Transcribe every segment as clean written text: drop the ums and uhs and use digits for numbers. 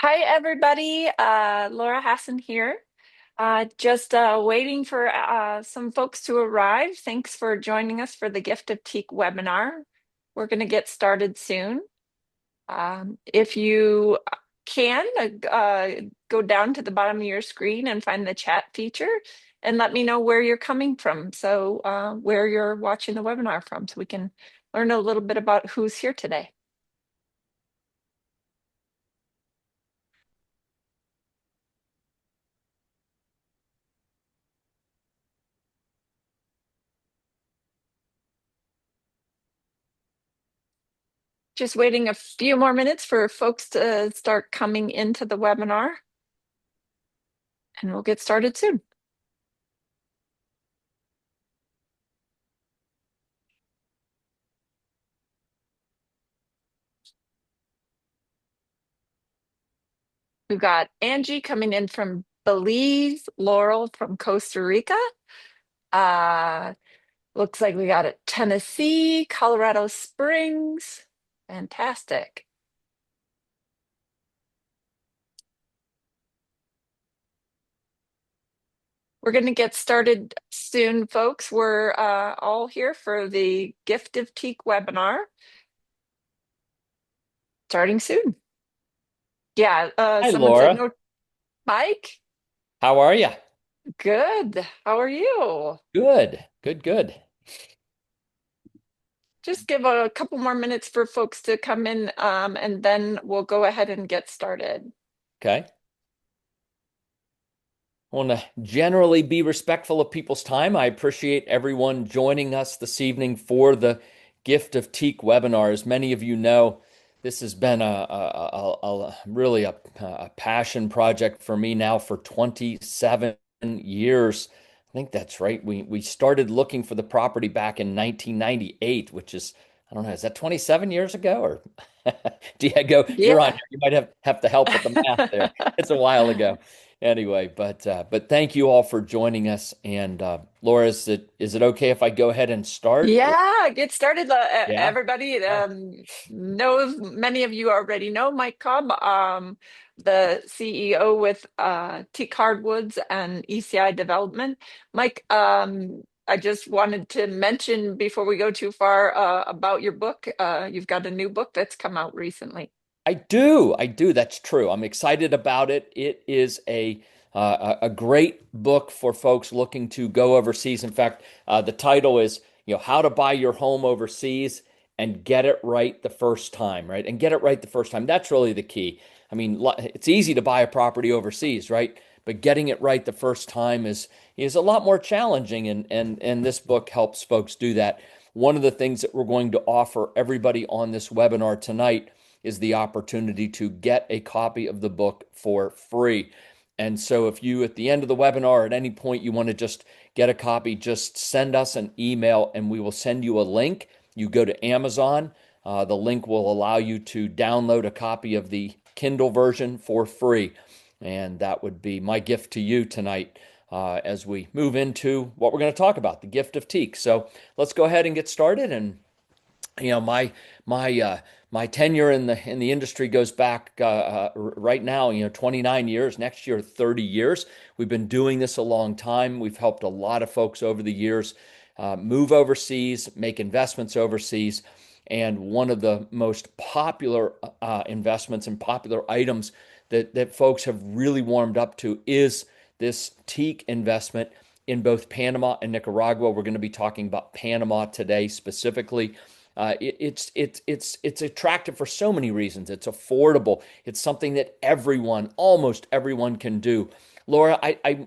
Hi, everybody. Laura Hassan here. Just waiting for some folks to arrive. Thanks for joining us for the Gift of Teak webinar. We're going to get started soon. If you can, go down to the bottom of your screen and find the chat feature and let me know where you're coming from. So, where you're watching the webinar from, so we can learn a little bit about who's here today. Just waiting a few more minutes for folks to start coming into the webinar, and we'll get started soon. We've got Angie coming in from Belize, Laurel from Costa Rica. Uh, Looks like we got it Tennessee, Colorado Springs. Fantastic. We're going to get started soon, folks. We're all here for the Gift of Teak webinar, starting soon. Yeah, Hi, someone said Laura. no. Mike, How are you? good. How are you? Good, good, good. Just give a couple more minutes for folks to come in, and then we'll go ahead and get started. Okay. I want to generally be respectful of people's time. I appreciate everyone joining us this evening for the Gift of Teak webinar. As many of you know, this has been really a passion project for me now for 27 years. I think that's right. We started looking for the property back in 1998, which is, I don't know, is that 27 years ago or Diego, you're on Yeah. here. You might have to help with the math there. It's a while ago. Anyway, but thank you all for joining us. And Laura, is it okay if I go ahead and start? Or Yeah, get started. yeah, Everybody okay, knows, many of you already know Mike Cobb, the CEO with Teak Hardwoods and ECI Development. Mike, I just wanted to mention before we go too far about your book. You've got a new book that's come out recently. I do. That's true. I'm excited about it. It is a great book for folks looking to go overseas. In fact, the title is How to Buy Your Home Overseas and Get It Right the First Time, right? And get it right the first time. That's really the key. I mean, it's easy to buy a property overseas, right? But getting it right the first time is a lot more challenging, and this book helps folks do that. One of the things that we're going to offer everybody on this webinar tonight is the opportunity to get a copy of the book for free. And so if you at the end of the webinar at any point you want to just get a copy, just send us an email and we will send you a link. You go to Amazon. The link will allow you to download a copy of the Kindle version for free. And that would be my gift to you tonight as we move into what we're going to talk about, the gift of teak. So let's go ahead and get started. And my my tenure in the industry goes back right now 29 years, next year 30 years. We've been doing this a long time. We've helped a lot of folks over the years move overseas, make investments overseas, and one of the most popular investments and popular items that folks have really warmed up to is this teak investment in both Panama and Nicaragua. We're going to be talking about Panama today specifically. It's attractive for so many reasons. It's affordable. It's something that almost everyone can do. Laura,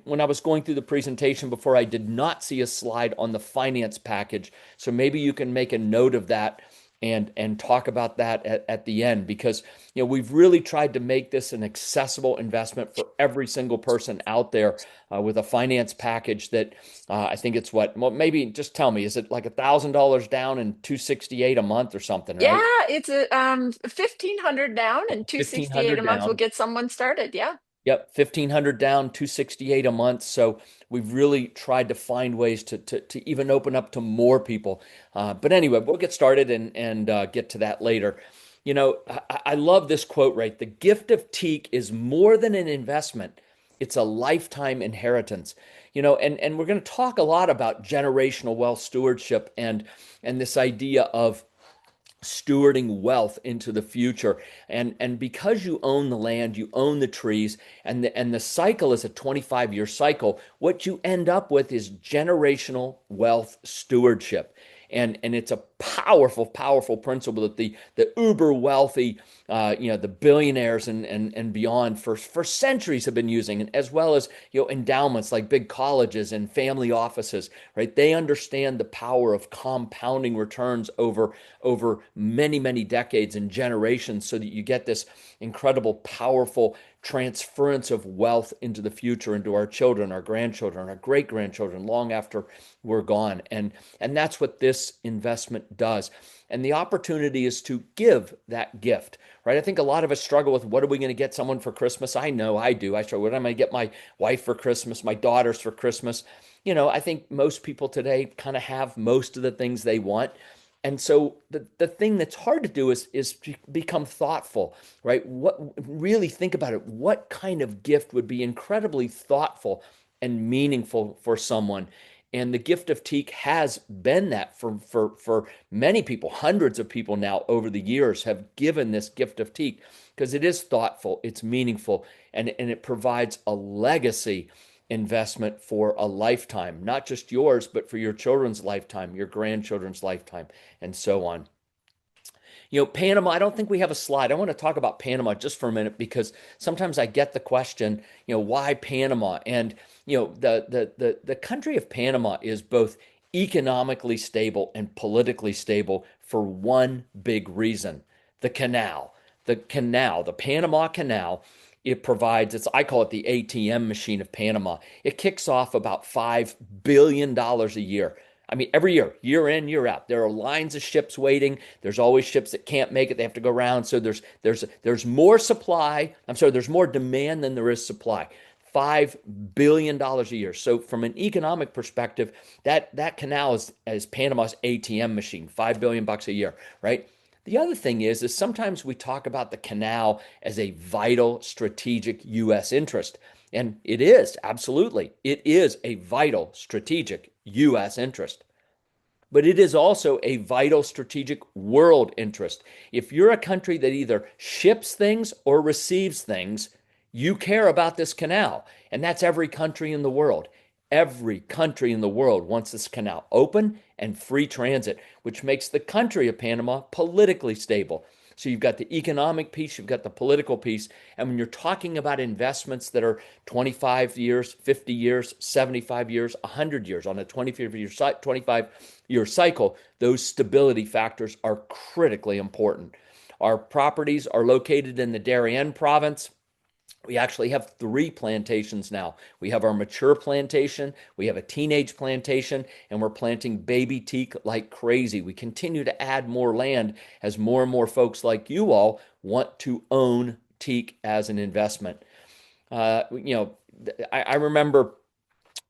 when I was going through the presentation before, I did not see a slide on the finance package. So maybe you can make a note of that and talk about that at the end, because we've really tried to make this an accessible investment for every single person out there with a finance package that I think it's well, maybe just tell me, is it like $1,000 down and 268 a month or something, Yeah, right? it's a 1,500 down and 268 a 1500 month will down. get someone started. Yeah. Yep, 1500 down, 268 a month. So we've really tried to find ways to even open up to more people. But anyway, we'll get started and get to that later. I love this quote, right? The gift of teak is more than an investment. It's a lifetime inheritance. And we're going to talk a lot about generational wealth stewardship and this idea of stewarding wealth into the future. And because you own the land, you own the trees, and the cycle is a 25-year cycle, what you end up with is generational wealth stewardship. And it's a powerful, powerful principle that the uber wealthy, the billionaires and beyond for centuries have been using, and as well as endowments like big colleges and family offices, right? They understand the power of compounding returns over many, many decades and generations, so that you get this incredible, powerful transference of wealth into the future, into our children, our grandchildren, our great grandchildren, long after we're gone. And that's what this investment does. And the opportunity is to give that gift, right? I think a lot of us struggle with, what are we going to get someone for Christmas? I know I do. I struggle. What am I going to get my wife for Christmas, my daughters for Christmas? I think most people today kind of have most of the things they want. And so the thing that's hard to do is to become thoughtful, right? What really think about it. What kind of gift would be incredibly thoughtful and meaningful for someone? And the gift of teak has been that for many people. Hundreds of people now over the years have given this gift of teak because it is thoughtful, it's meaningful, and it provides a legacy investment for a lifetime, not just yours, but for your children's lifetime, your grandchildren's lifetime, and so on. Panama, I don't think we have a slide. I want to talk about Panama just for a minute, because sometimes I get the question, why Panama? And the country of Panama is both economically stable and politically stable for one big reason: the canal. The Panama Canal, it provides, I call it the ATM machine of Panama. It kicks off about $5 billion a year. I mean, every year, year in, year out, there are lines of ships waiting. There's always ships that can't make it; they have to go around. So there's more supply. I'm sorry, there's more demand than there is supply. $5 billion a year. So from an economic perspective, that canal is Panama's ATM machine. $5 billion a year, right? The other thing is sometimes we talk about the canal as a vital strategic U.S. interest. And it is, absolutely. It is a vital strategic U.S. interest. But it is also a vital strategic world interest. If you're a country that either ships things or receives things, you care about this canal. And that's every country in the world. Every country in the world wants this canal open and free transit, which makes the country of Panama politically stable. So you've got the economic piece, you've got the political piece. And when you're talking about investments that are 25 years, 50 years, 75 years, 100 years on a 25-year cycle, those stability factors are critically important. Our properties are located in the Darien province. We actually have 3 plantations now. We have our mature plantation, we have a teenage plantation, and we're planting baby teak like crazy. We continue to add more land as more and more folks like you all want to own teak as an investment. I remember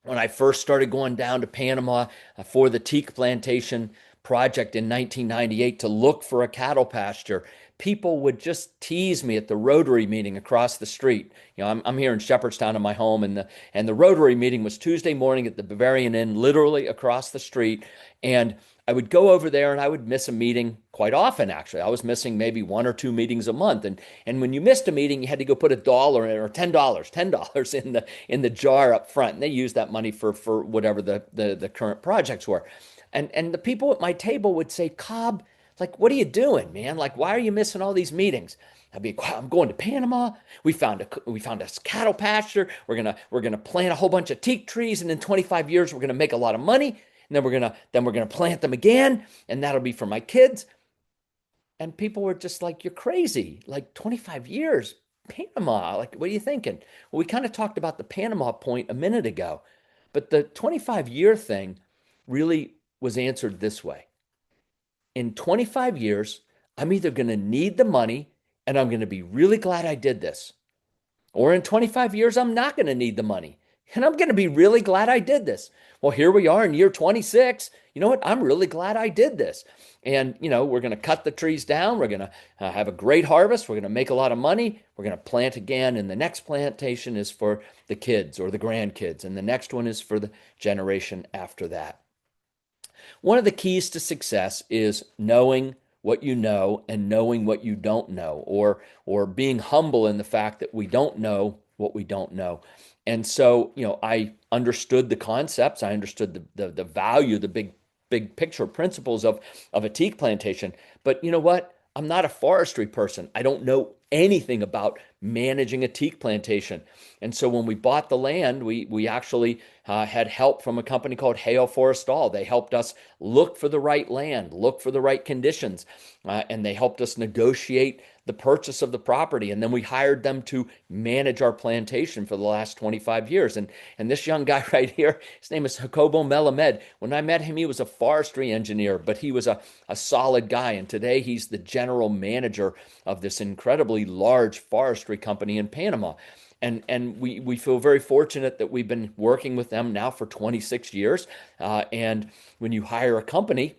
when I first started going down to Panama for the teak plantation project in 1998 to look for a cattle pasture, people would just tease me at the Rotary meeting across the street. I'm here in Shepherdstown in my home, and the Rotary meeting was Tuesday morning at the Bavarian Inn, literally across the street. And I would go over there and I would miss a meeting quite often, actually. I was missing maybe 1 or 2 meetings a month. And when you missed a meeting, you had to go put $1 in, or $10 in the jar up front. And they used that money for whatever the current projects were. And the people at my table would say, Cobb, like, what are you doing, man? Like, why are you missing all these meetings? I'd be, I'm going to Panama. We found a cattle pasture. We're gonna plant a whole bunch of teak trees, and in 25 years, we're gonna make a lot of money. And then we're gonna plant them again, and that'll be for my kids. And people were just like, "You're crazy! Like 25 years, Panama? Like, what are you thinking?" Well, we kind of talked about the Panama point a minute ago, but the 25-year thing really was answered this way: in 25 years, I'm either going to need the money and I'm going to be really glad I did this, or in 25 years, I'm not going to need the money and I'm going to be really glad I did this. Well, here we are in year 26. You know what? I'm really glad I did this. And, we're going to cut the trees down. We're going to have a great harvest. We're going to make a lot of money. We're going to plant again. And the next plantation is for the kids or the grandkids. And the next one is for the generation after that. One of the keys to success is knowing what you know and knowing what you don't know, or being humble in the fact that we don't know what we don't know. And so, I understood the concepts, I understood the value, the big picture principles of a teak plantation. But you know what? I'm not a forestry person. I don't know anything about managing a teak plantation. And so when we bought the land, we actually had help from a company called Hale Forestall. They helped us look for the right land, look for the right conditions, and they helped us negotiate the purchase of the property. And then we hired them to manage our plantation for the last 25 years. And this young guy right here, his name is Jacobo Melamed. When I met him, he was a forestry engineer, but he was a solid guy. And today he's the general manager of this incredibly large forestry company in Panama. And we feel very fortunate that we've been working with them now for 26 years. And when you hire a company,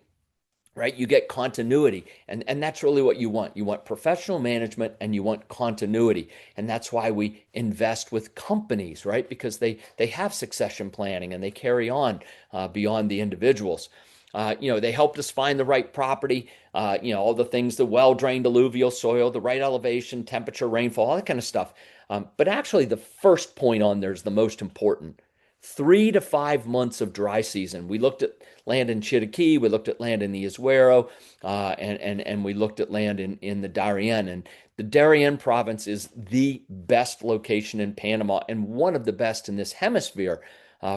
right, you get continuity. And that's really what you want. You want professional management and you want continuity. And that's why we invest with companies, right? Because they have succession planning and they carry on beyond the individuals. They helped us find the right property, all the things, the well-drained alluvial soil, the right elevation, temperature, rainfall, all that kind of stuff. But actually, the first point on there is the most important. 3 to 5 months of dry season. We looked at land in Chiriquí, we looked at land in the Azuero, and we looked at land in the Darien. And the Darien province is the best location in Panama and one of the best in this hemisphere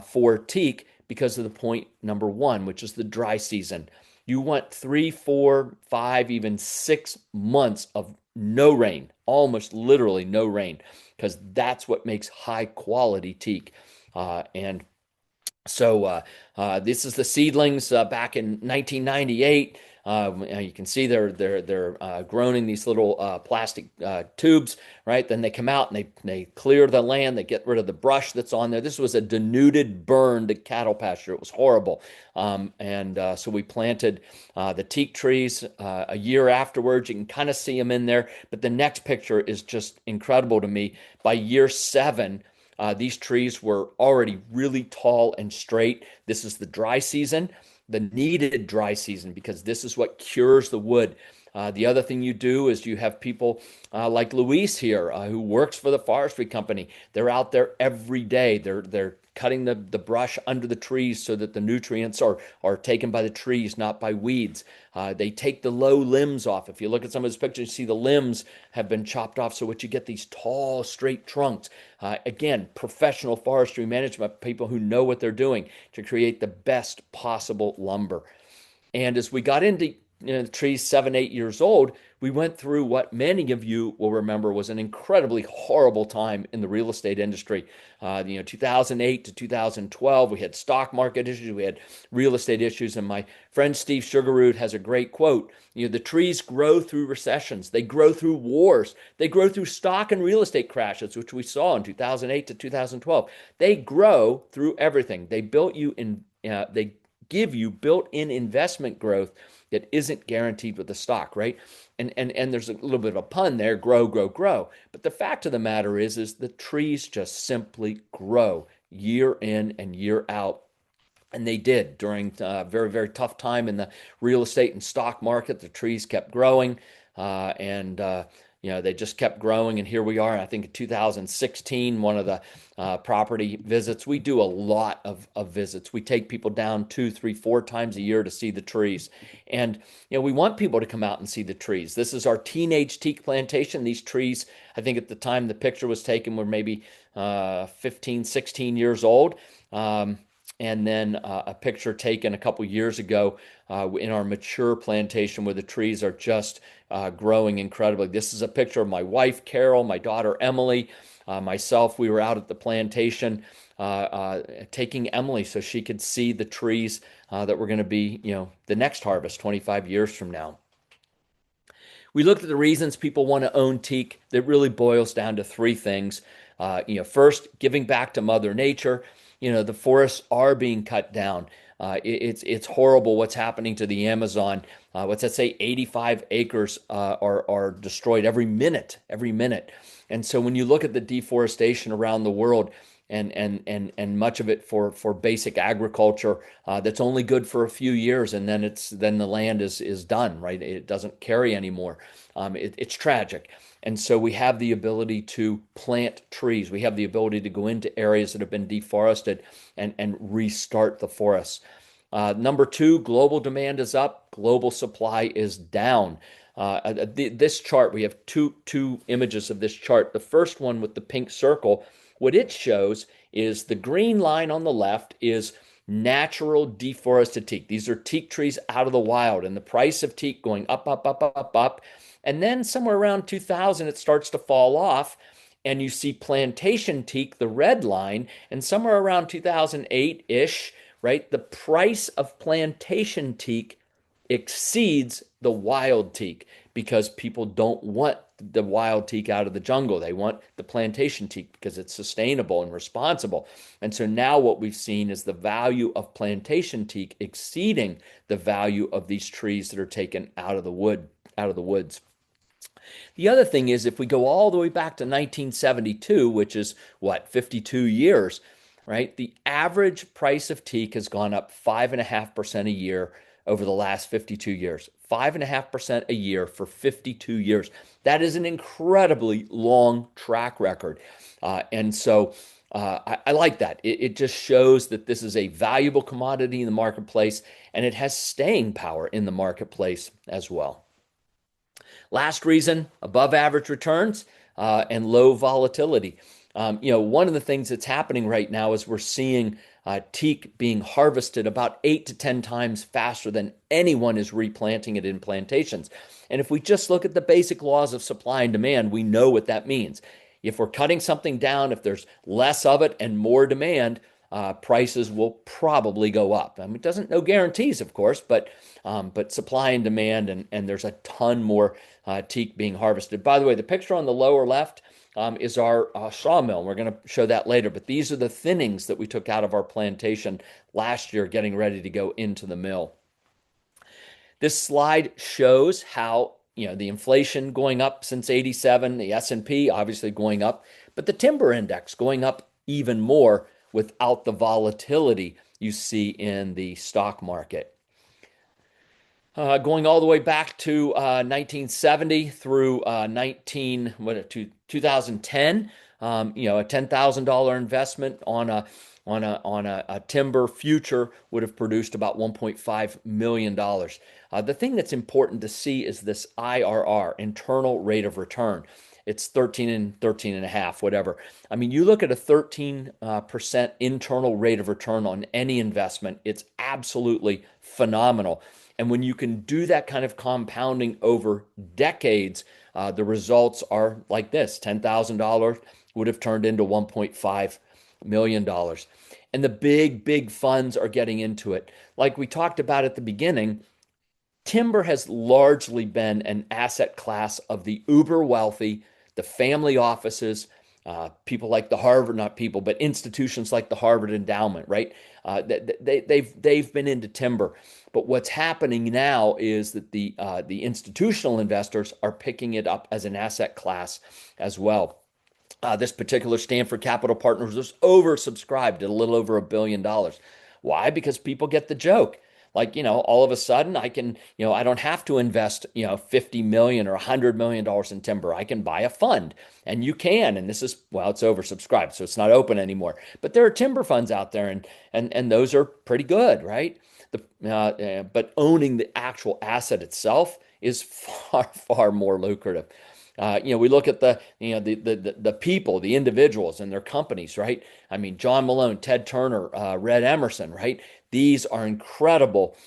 for teak because of the point number one, which is the dry season. You want 3, 4, 5, even 6 months of no rain, almost literally no rain, because that's what makes high quality teak. And so this is the seedlings back in 1998. You can see they're grown in these little plastic tubes, right? Then they come out and they clear the land. They get rid of the brush that's on there. This was a denuded, burned cattle pasture. It was horrible. So we planted the teak trees a year afterwards. You can kind of see them in there. But the next picture is just incredible to me. By year 7, these trees were already really tall and straight. This is the dry season, the needed dry season, because this is what cures the wood. The other thing you do is you have people like Luis here who works for the forestry company. They're out there every day. They're cutting the brush under the trees so that the nutrients are taken by the trees, not by weeds. They take the low limbs off. If you look at some of his pictures, you see the limbs have been chopped off, so what you get these tall, straight trunks. Again, professional forestry management, people who know what they're doing to create the best possible lumber. And as we got into the trees 7, 8 years old, we went through what many of you will remember was an incredibly horrible time in the real estate industry. 2008 to 2012, we had stock market issues, we had real estate issues, and my friend Steve Sugarroot has a great quote. The trees grow through recessions, they grow through wars, they grow through stock and real estate crashes, which we saw in 2008 to 2012. They grow through everything. They give you built-in investment growth that isn't guaranteed with the stock, right? And there's a little bit of a pun there, grow, grow, grow. But the fact of the matter is the trees just simply grow year in and year out. And they did during a very, very tough time in the real estate and stock market. The trees kept growing, they just kept growing. And here we are. I think in 2016, one of the property visits, we do a lot of visits. We take people down 2, 3, 4 times a year to see the trees. And, we want people to come out and see the trees. This is our teenage teak plantation. These trees, I think at the time the picture was taken, were maybe 15, 16 years old. And then a picture taken a couple years ago in our mature plantation where the trees are just growing incredibly. This is a picture of my wife, Carol, my daughter, Emily, myself. We were out at the plantation taking Emily so she could see the trees that were going to be, the next harvest 25 years from now. We looked at the reasons people want to own teak. That really boils down to 3 things. First, giving back to Mother Nature. The forests are being cut down. It's horrible what's happening to the Amazon. What's that say? 85 acres are destroyed every minute. And so when you look at the deforestation around the world, and much of it for basic agriculture, that's only good for a few years, and then the land is done, right? It doesn't carry anymore. It's tragic. And so we have the ability to plant trees. We have the ability to go into areas that have been deforested and restart the forests. Number two, global demand is up, global supply is down. This chart, we have two images of this chart. The first one with the pink circle, what it shows is the green line on the left is natural deforested teak. These are teak trees out of the wild, and the price of teak going up, up, up, up, up. And then somewhere around 2000, it starts to fall off. And you see plantation teak, the red line, and somewhere around 2008-ish, right? The price of plantation teak exceeds the wild teak because people don't want the wild teak out of the jungle. They want the plantation teak because it's sustainable and responsible. And so now what we've seen is the value of plantation teak exceeding the value of these trees that are taken out of the woods. The other thing is, if we go all the way back to 1972, which is what, 52 years, right? The average price of teak has gone up 5.5% a year over the last 52 years. 5.5% a year for 52 years. That is an incredibly long track record. And so I like that. It just shows that this is a valuable commodity in the marketplace, and it has staying power in the marketplace as well. Last reason, above average returns and low volatility. One of the things that's happening right now is we're seeing teak being harvested about 8 to 10 times faster than anyone is replanting it in plantations. And if we just look at the basic laws of supply and demand, we know what that means. If we're cutting something down, if there's less of it and more demand, prices will probably go up. I mean, it doesn't, no guarantees, of course, but supply and demand, and there's a ton more teak being harvested. By the way, the picture on the lower left is our sawmill. We're going to show that later, but these are the thinnings that we took out of our plantation last year, getting ready to go into the mill. This slide shows how the inflation going up since 87, the S&P obviously going up, but the timber index going up even more without the volatility you see in the stock market. Going all the way back to 1970 through 2010, a $10,000 investment on a timber future would have produced about $1.5 million. The thing that's important to see is this IRR, internal rate of return. It's 13 and 13 and a half, whatever. I mean, you look at a 13% internal rate of return on any investment, it's absolutely phenomenal. And when you can do that kind of compounding over decades, the results are like this. $10,000 would have turned into $1.5 million. And the big funds are getting into it. Like we talked about at the beginning, timber has largely been an asset class of the uber wealthy, the family offices, people like the Harvard, not people, but institutions like the Harvard Endowment, right? They've been into timber. But what's happening now is that the institutional investors are picking it up as an asset class as well. This particular Stanford Capital Partners was oversubscribed at a little over $1 billion. Why? Because people get the joke. Like, all of a sudden I can, I don't have to invest, 50 million or $100 million in timber. I can buy a fund, and you can. And this is, well, it's oversubscribed, so it's not open anymore. But there are timber funds out there, and those are pretty good, right? But owning the actual asset itself is far more lucrative. We look at the people, the individuals and their companies, right? I mean, John Malone, Ted Turner, Red Emerson, right? These are incredible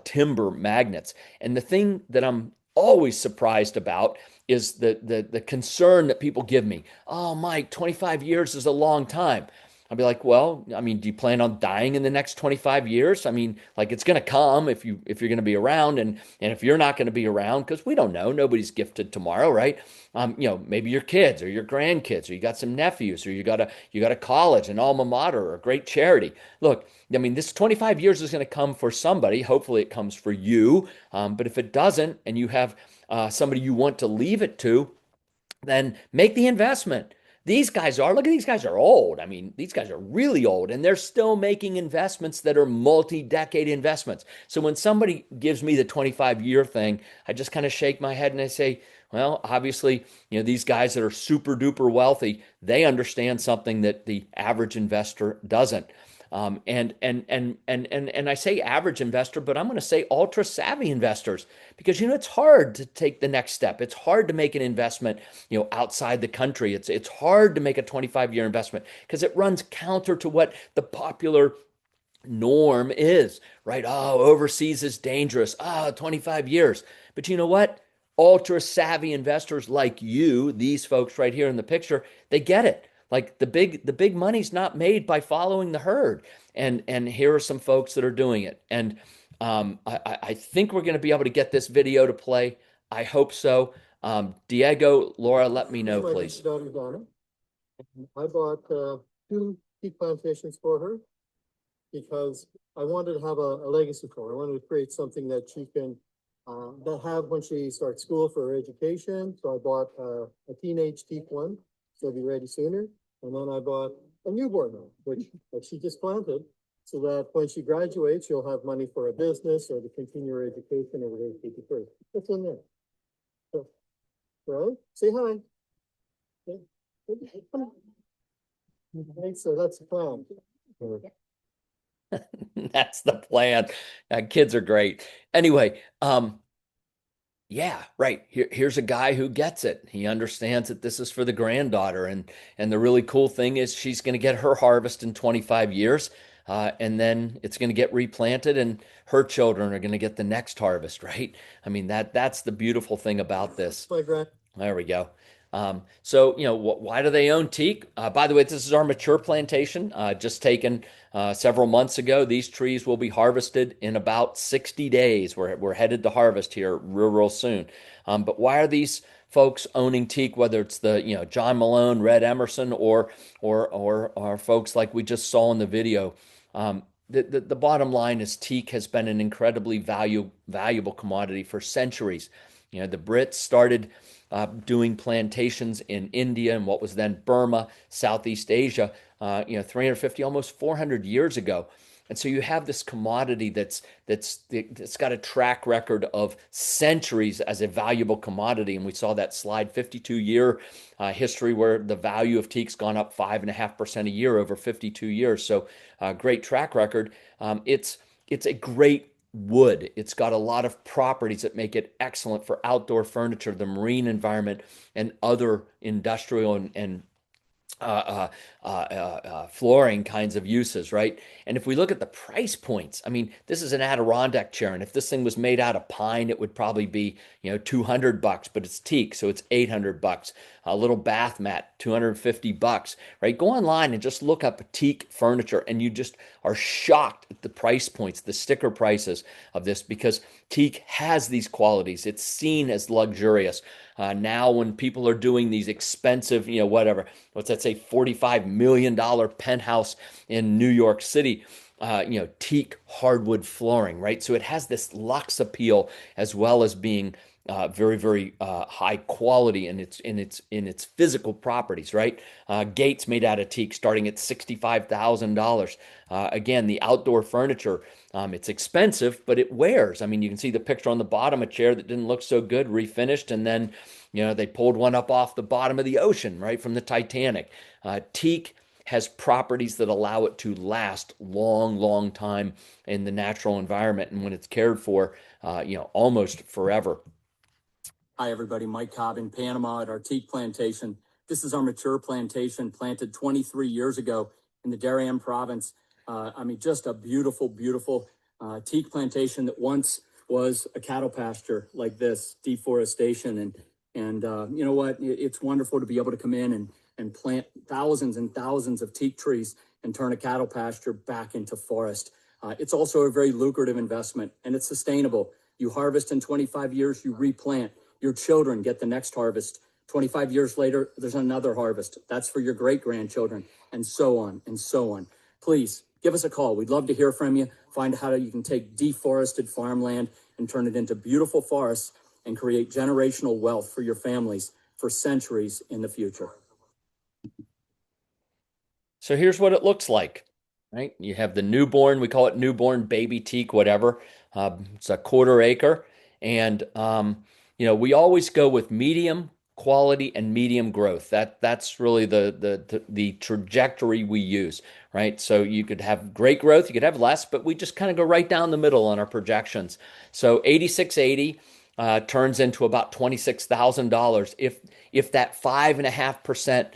timber magnets. And the thing that I'm always surprised about is the concern that people give me. Oh, Mike, 25 years is a long time. I'll be like, well, I mean, do you plan on dying in the next 25 years? I mean, like it's going to come if you're going to be around and if you're not going to be around, because we don't know, nobody's gifted tomorrow, right? Maybe your kids or your grandkids, or you got some nephews, or you got a college, an alma mater, or a great charity. Look, I mean, this 25 years is going to come for somebody. Hopefully it comes for you. But if it doesn't, and you have somebody you want to leave it to, then make the investment. Look at these guys are old. I mean, these guys are really old and they're still making investments that are multi-decade investments. So when somebody gives me the 25-year thing, I just kind of shake my head and I say, well, obviously, these guys that are super duper wealthy, they understand something that the average investor doesn't. And I say average investor, but I'm going to say ultra savvy investors because it's hard to take the next step. It's hard to make an investment, outside the country. It's hard to make a 25-year investment because it runs counter to what the popular norm is, right? Oh, overseas is dangerous. 25 years. But you know what? Ultra savvy investors like you, these folks right here in the picture, they get it. Like the big money's not made by following the herd. And here are some folks that are doing it. And I think we're going to be able to get this video to play. I hope so. Diego, Laura, let me know, please. Daughter Donna. I bought two teak plantations for her because I wanted to have a legacy for her. I wanted to create something that she can have when she starts school for her education. So I bought a teenage teak one, so it'll be ready sooner. And then I bought a newborn one, which she just planted, so that when she graduates, she'll have money for a business or to continue her education or whatever she prefers. What's in there? So, right? Say hi. So that's the plan. That's the plan. Kids are great. Anyway, yeah, right. Here's a guy who gets it. He understands that this is for the granddaughter, and the really cool thing is she's going to get her harvest in 25 years, and then it's going to get replanted, and her children are going to get the next harvest, right? I mean that's the beautiful thing about this. My grand. There we go. So, why do they own teak? By the way, this is our mature plantation, just taken several months ago. These trees will be harvested in about 60 days. We're headed to harvest here real soon. But why are these folks owning teak, whether it's the, John Malone, Red Emerson, or folks like we just saw in the video? The bottom line is teak has been an incredibly valuable commodity for centuries. The Brits started doing plantations in India and what was then Burma, Southeast Asia, 350, almost 400 years ago. And so you have this commodity that's got a track record of centuries as a valuable commodity. And we saw that slide 52-year history where the value of teak's gone up 5.5% a year over 52 years. So great track record. It's a great wood. It's got a lot of properties that make it excellent for outdoor furniture, the marine environment, and other industrial and flooring kinds of uses, right? And if we look at the price points, I mean, this is an Adirondack chair, and if this thing was made out of pine, it would probably be, $200, but it's teak, so it's $800. A little bath mat, $250, right? Go online and just look up teak furniture, and you just are shocked at the price points, the sticker prices of this, because teak has these qualities. It's seen as luxurious. Now, when people are doing these expensive, what's that say, $45 million penthouse in New York City, teak hardwood flooring, right? So it has this luxe appeal as well as being very, very high quality in its physical properties, right? Gates made out of teak starting at $65,000. Again, the outdoor furniture, it's expensive, but it wears. I mean, you can see the picture on the bottom, a chair that didn't look so good, refinished, and then they pulled one up off the bottom of the ocean, right, from the Titanic. Teak has properties that allow it to last long time in the natural environment, and when it's cared for, almost forever. Hi, everybody. Mike Cobb in Panama at our teak plantation. This is our mature plantation planted 23 years ago in the Darien province. Just a beautiful teak plantation that once was a cattle pasture like this, deforestation. And you know what? It's wonderful to be able to come in and plant thousands and thousands of teak trees and turn a cattle pasture back into forest. It's also a very lucrative investment, and it's sustainable. You harvest in 25 years, you replant. Your children get the next harvest. 25 years later, there's another harvest. That's for your great-grandchildren, and so on and so on. Please, give us a call. We'd love to hear from you. Find out how you can take deforested farmland and turn it into beautiful forests and create generational wealth for your families for centuries in the future. So here's what it looks like, right? You have the newborn, we call it newborn baby teak, whatever. It's a 1/4 acre. And, we always go with medium quality and medium growth. That's really the trajectory we use, right? So you could have great growth, you could have less, but we just kind of go right down the middle on our projections. So 8680 turns into about $26,000 if that 5.5%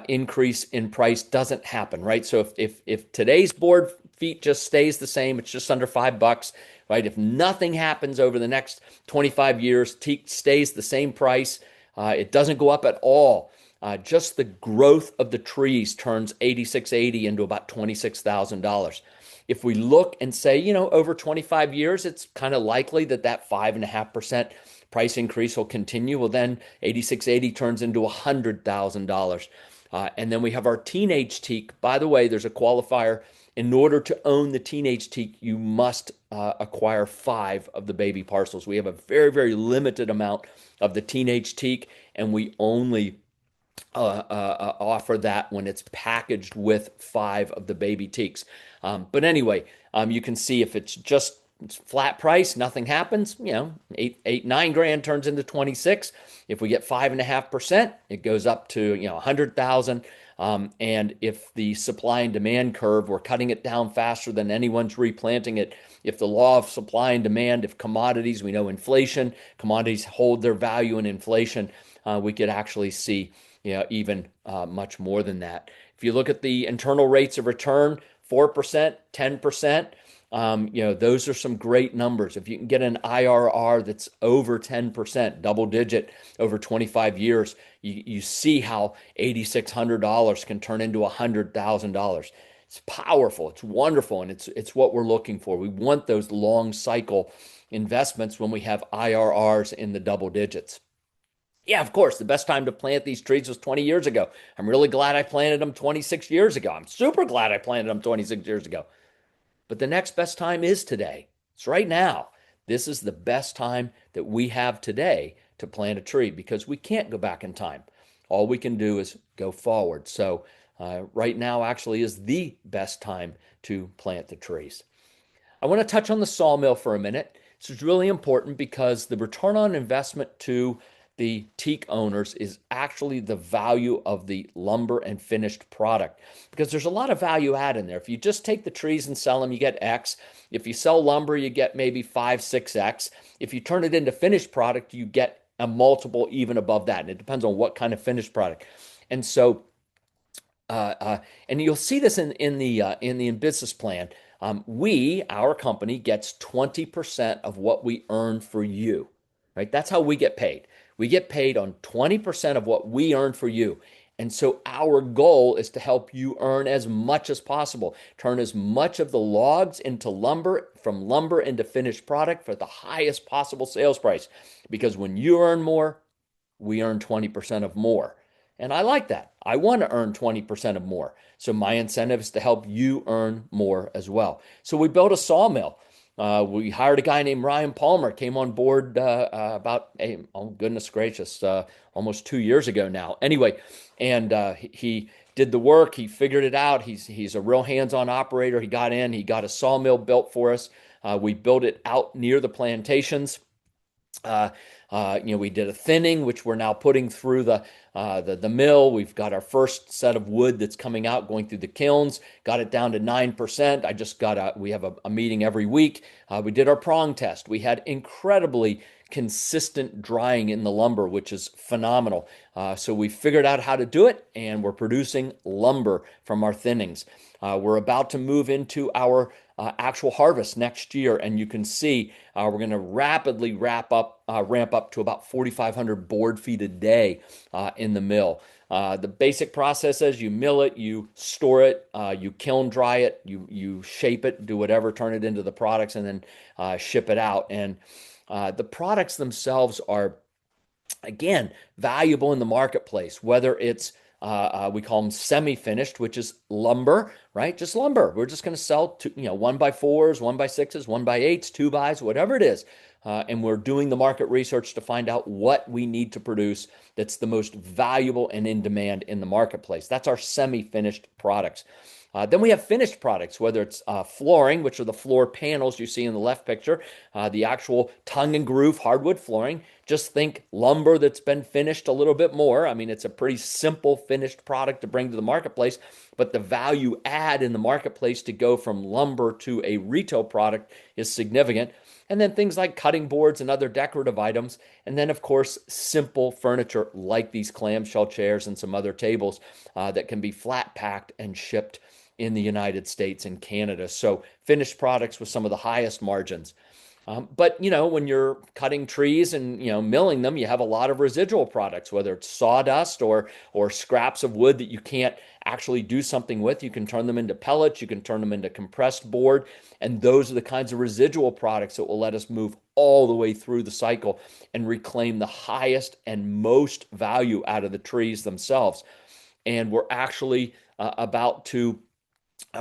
increase in price doesn't happen, right? So if today's board feet just stays the same, it's just under $5, right? If nothing happens over the next 25 years, teak stays the same price. It doesn't go up at all. Just the growth of the trees turns 8680 into about $26,000. If we look and say, over 25 years, it's kind of likely that 5.5% price increase will continue. Well, then 8680 turns into $100,000. And then we have our teenage teak. By the way, there's a qualifier. In order to own the teenage teak, you must acquire 5 of the baby parcels. We have a very, very limited amount of the teenage teak, and we only offer that when it's packaged with 5 of the baby teaks. But anyway, you can see if it's just flat price, nothing happens, 9 grand turns into 26. If we get 5.5%, it goes up to, 100,000. And if the supply and demand curve, we're cutting it down faster than anyone's replanting it. If the law of supply and demand, if commodities, we know inflation, commodities hold their value in inflation, we could actually see, even much more than that. If you look at the internal rates of return, 4%, 10%, those are some great numbers. If you can get an IRR that's over 10%, double digit over 25 years, you see how $8,600 can turn into $100,000. It's powerful. It's wonderful. And it's what we're looking for. We want those long cycle investments when we have IRRs in the double digits. Yeah, of course, the best time to plant these trees was 20 years ago. I'm really glad I planted them 26 years ago. I'm super glad I planted them 26 years ago. But the next best time is today. It's right now. This is the best time that we have today to plant a tree because we can't go back in time. All we can do is go forward. So right now actually is the best time to plant the trees. I want to touch on the sawmill for a minute. This is really important because the return on investment to the teak owners is actually the value of the lumber and finished product because there's a lot of value add in there. If you just take the trees and sell them, you get X. If you sell lumber, you get maybe 5, 6X. If you turn it into finished product, you get a multiple even above that. And it depends on what kind of finished product. And so, and you'll see this in the business plan. Our company gets 20% of what we earn for you, right? That's how we get paid. We get paid on 20% of what we earn for you. And so our goal is to help you earn as much as possible. Turn as much of the logs into lumber, from lumber into finished product for the highest possible sales price. Because when you earn more, we earn 20% of more. And I like that. I want to earn 20% of more. So my incentive is to help you earn more as well. So we built a sawmill. We hired a guy named Ryan Palmer, came on board about, oh goodness gracious, almost 2 years ago now. Anyway, and he did the work. He figured it out. He's a real hands-on operator. He got in. He got a sawmill built for us. We built it out near the plantations. We did a thinning, which we're now putting through the mill. We've got our first set of wood that's coming out, going through the kilns, got it down to 9%. We have a meeting every week. We did our prong test. We had incredibly consistent drying in the lumber, which is phenomenal. So we figured out how to do it, and we're producing lumber from our thinnings. We're about to move into our actual harvest next year, and you can see we're going to rapidly ramp up to about 4,500 board feet a day in the mill. The basic process is you mill it, you store it, you kiln dry it, you shape it, do whatever, turn it into the products, and then ship it out. And the products themselves are, again, valuable in the marketplace, whether it's we call them semi-finished, which is lumber, right? Just lumber. We're just going to sell 1x4s, 1x6s, 1x8s, 2x, whatever it is. And we're doing the market research to find out what we need to produce that's the most valuable and in demand in the marketplace. That's our semi-finished products. Then we have finished products, whether it's flooring, which are the floor panels you see in the left picture, the actual tongue and groove hardwood flooring. Just think lumber that's been finished a little bit more. I mean, it's a pretty simple finished product to bring to the marketplace, but the value add in the marketplace to go from lumber to a retail product is significant. And then things like cutting boards and other decorative items. And then, of course, simple furniture like these clamshell chairs and some other tables that can be flat packed and shipped in the United States and Canada. So finished products with some of the highest margins. But when you're cutting trees and milling them, you have a lot of residual products, whether it's sawdust or scraps of wood that you can't actually do something with. You can turn them into pellets, you can turn them into compressed board, and those are the kinds of residual products that will let us move all the way through the cycle and reclaim the highest and most value out of the trees themselves. And we're actually about to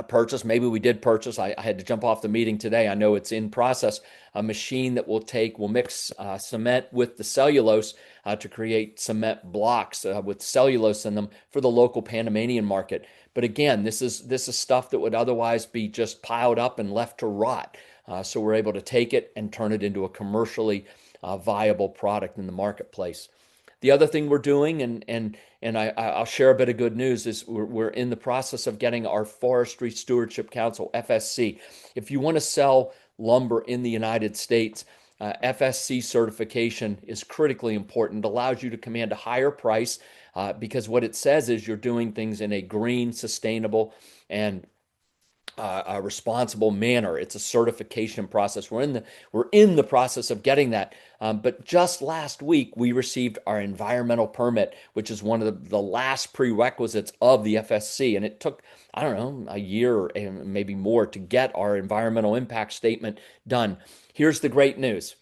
purchase. Maybe we did purchase. I had to jump off the meeting today. I know it's in process. A machine that will mix cement with the cellulose to create cement blocks with cellulose in them for the local Panamanian market. But again, this is stuff that would otherwise be just piled up and left to rot. So we're able to take it and turn it into a commercially viable product in the marketplace. The other thing we're doing, and I'll share a bit of good news, is we're in the process of getting our Forestry Stewardship Council, FSC. If you want to sell lumber in the United States, FSC certification is critically important. It allows you to command a higher price because what it says is you're doing things in a green, sustainable, and a responsible manner. It's a certification process. We're in the process of getting that. But just last week, we received our environmental permit, which is one of the last prerequisites of the FSC. And it took, I don't know, a year and maybe more to get our environmental impact statement done. Here's the great news.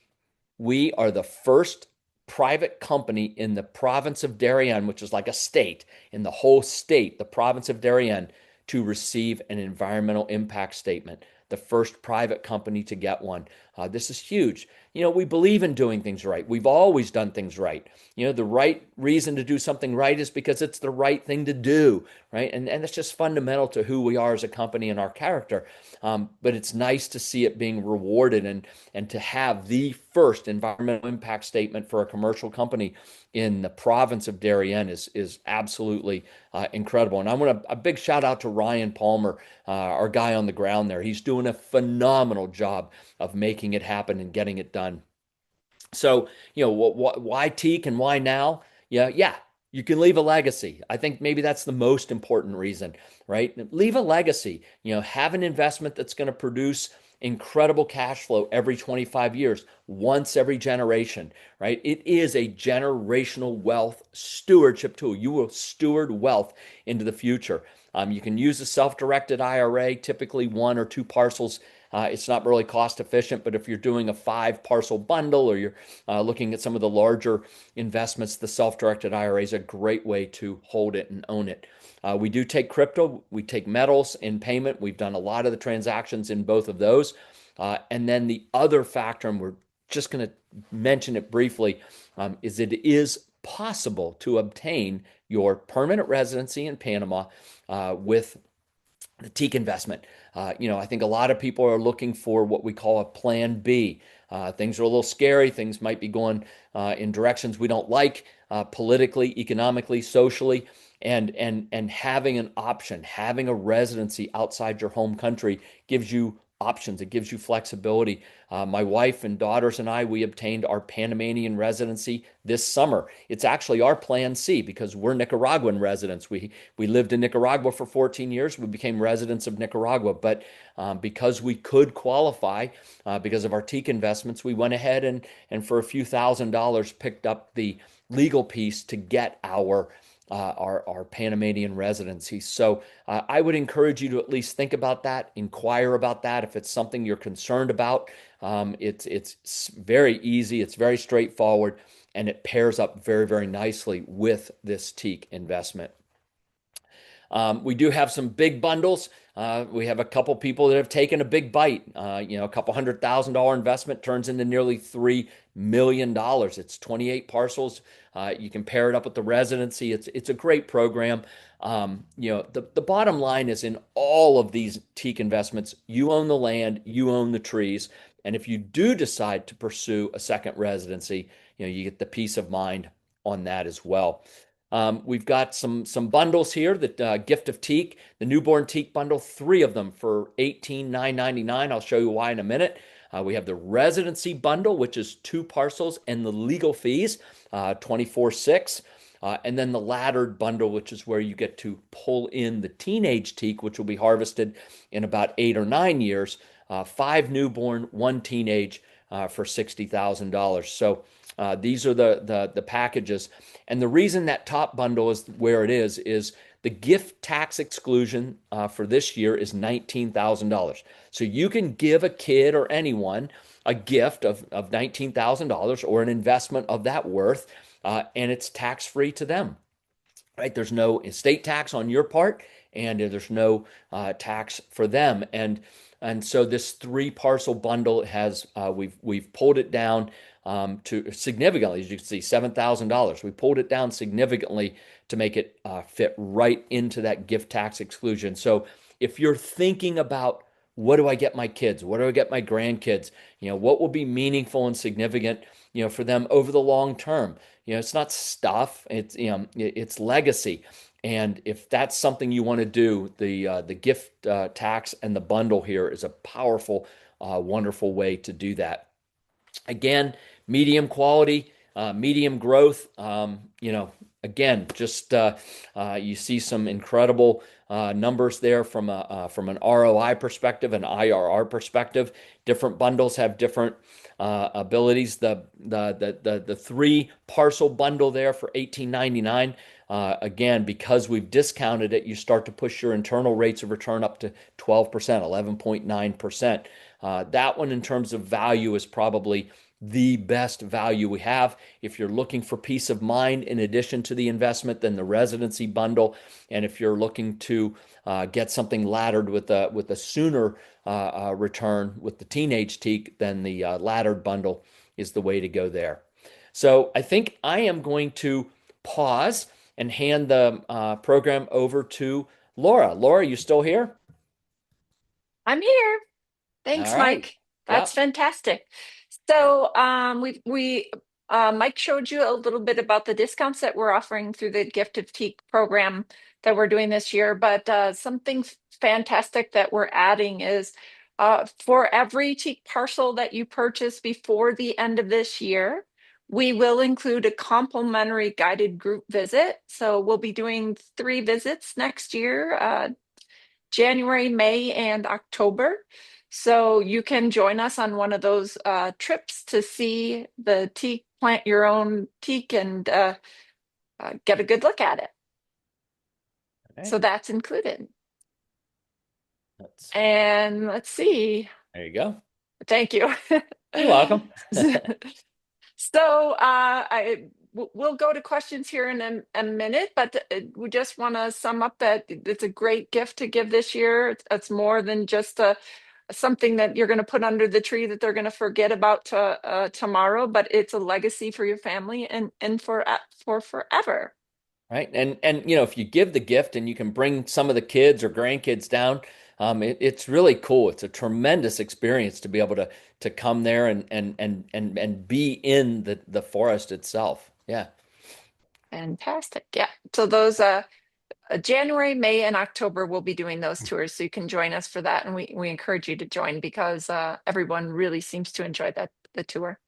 We are the first private company in the province of Darien, which is like a state, in the whole state, the province of Darien, to receive an environmental impact statement. The first private company to get one. This is huge. We believe in doing things right. We've always done things right. The right reason to do something right is because it's the right thing to do, right? And it's just fundamental to who we are as a company and our character. But it's nice to see it being rewarded and to have the first environmental impact statement for a commercial company in the province of Darien is absolutely incredible. And I want a big shout out to Ryan Palmer, our guy on the ground there. He's doing a phenomenal job of making it happen and getting it done. So, why Teak and why now? Yeah, you can leave a legacy. I think maybe that's the most important reason, right? Leave a legacy. Have an investment that's going to produce incredible cash flow every 25 years, once every generation, right? It is a generational wealth stewardship tool. You will steward wealth into the future. You can use a self-directed IRA, typically one or two parcels. It's not really cost efficient, but if you're doing a 5-parcel bundle or you're looking at some of the larger investments, the self-directed IRA is a great way to hold it and own it. We do take crypto, we take metals in payment. We've done a lot of the transactions in both of those. And then the other factor, and we're just going to mention it briefly, is it is possible to obtain your permanent residency in Panama with the Teak investment. I think a lot of people are looking for what we call a plan B. Things are a little scary. Things might be going in directions we don't like politically, economically, socially. And having an option, having a residency outside your home country gives you options. It gives you flexibility. My wife and daughters and I, we obtained our Panamanian residency this summer. It's actually our Plan C because we're Nicaraguan residents. We lived in Nicaragua for 14 years. We became residents of Nicaragua, but because we could qualify because of our Teak investments, we went ahead and for a few $1,000s picked up the legal piece to get our Panamanian residency. So I would encourage you to at least think about that, inquire about that if it's something you're concerned about. It's very easy, it's very straightforward, and it pairs up very, very nicely with this Teak investment. We do have some big bundles. We have a couple people that have taken a big bite. A couple $100,000 investment turns into nearly $3 million. It's 28 parcels. You can pair it up with the residency. It's a great program. The bottom line is in all of these Teak investments, you own the land, you own the trees, and if you do decide to pursue a second residency, you get the peace of mind on that as well. We've got some bundles here. The Gift of Teak, the newborn Teak bundle, 3 of them for $18,999. I'll show you why in a minute. We have the residency bundle, which is 2 parcels and the legal fees, 24,600. And then the laddered bundle, which is where you get to pull in the teenage Teak, which will be harvested in about 8 or 9 years. 5 newborn, 1 teenage for $60,000. So these are the packages. And the reason that top bundle is where it is the gift tax exclusion for this year is $19,000. So you can give a kid or anyone a gift of $19,000 or an investment of that worth, and it's tax free to them. Right? There's no estate tax on your part, and there's no tax for them. And so this 3 parcel bundle has we've pulled it down to significantly, as you can see, $7,000. We pulled it down significantly to make it fit right into that gift tax exclusion. So if you're thinking about what do I get my kids, what do I get my grandkids, what will be meaningful and significant, for them over the long term. It's not stuff, it's legacy. And if that's something you want to do, the gift tax and the bundle here is a powerful, wonderful way to do that. Again, medium quality, medium growth. Again, just you see some incredible numbers there from an ROI perspective, an IRR perspective. Different bundles have different abilities. The 3 parcel bundle there for $18.99. Again, because we've discounted it, you start to push your internal rates of return up to 12%, 11.9%. That one, in terms of value, is probably the best value we have. If you're looking for peace of mind in addition to the investment, then the residency bundle. And if you're looking to get something laddered with a sooner return with the teenage Teak, then the laddered bundle is the way to go there. So I think I am going to pause and hand the program over to Laura. Laura, you still here? I'm here. All Thanks, right. Mike. That's Yep. fantastic. So we Mike showed you a little bit about the discounts that we're offering through the Gift of Teak program that we're doing this year. But something fantastic that we're adding is for every Teak parcel that you purchase before the end of this year, we will include a complimentary guided group visit. So we'll be doing 3 visits next year, January, May, and October. So you can join us on one of those trips to see the teak, plant your own teak, and get a good look at it. Okay. So that's included. Let's, And let's see. there you go. Thank you. You're welcome. So we'll go to questions here in a minute, but we just want to sum up that it's a great gift to give this year. It's more than just something that you're going to put under the tree that they're going to forget about tomorrow, but it's a legacy for your family and for forever. Right. And if you give the gift and you can bring some of the kids or grandkids down, it's really cool. It's a tremendous experience to be able to come there and be in the forest itself. Yeah. Fantastic. Yeah. So those January, May, and October, we'll be doing those tours. So you can join us for that. And we encourage you to join because everyone really seems to enjoy the tour.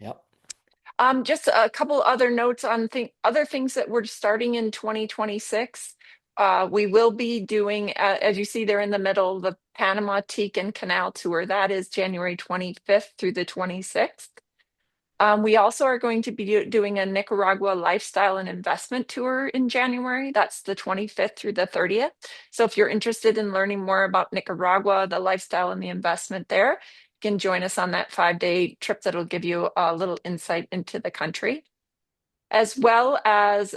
Yep. Just a couple other notes on other things that we're starting in 2026. We will be doing, as you see there in the middle, the Panama Teak and Canal Tour. That is January 25th through the 26th. We also are going to be doing a Nicaragua lifestyle and investment tour in January. That's the 25th through the 30th. So if you're interested in learning more about Nicaragua, the lifestyle and the investment there, you can join us on that 5-day trip that'll give you a little insight into the country, as well as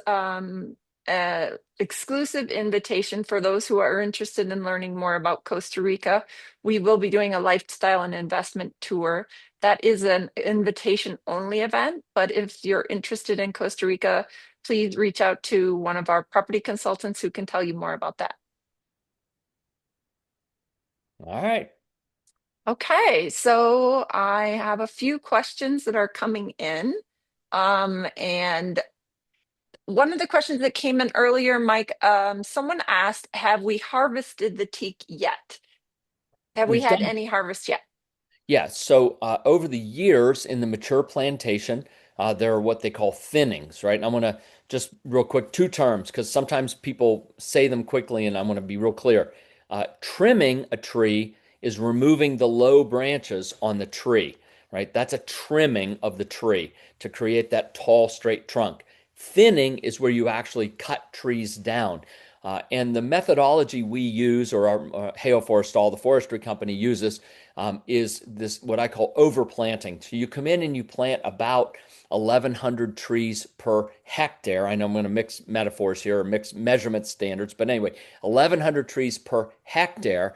exclusive invitation for those who are interested in learning more about Costa Rica. We will be doing a lifestyle and investment tour. That is an invitation only event, but if you're interested in Costa Rica, please reach out to one of our property consultants who can tell you more about that. All right. Okay, so I have a few questions that are coming in. And one of the questions that came in earlier, Mike, someone asked, have we harvested the teak yet? Have we We've had done. any harvest yet? Yeah, so over the years in the mature plantation, there are what they call thinnings, right? And I'm going to just real quick, two terms, because sometimes people say them quickly, and I'm going to be real clear. Trimming a tree is removing the low branches on the tree, right? That's a trimming of the tree to create that tall, straight trunk. Thinning is where you actually cut trees down. And the methodology we use, or our Hale Forestall, the forestry company uses, is this what I call overplanting. So you come in and you plant about 1,100 trees per hectare. I know I'm going to mix metaphors here or mix measurement standards, but anyway, 1,100 trees per hectare.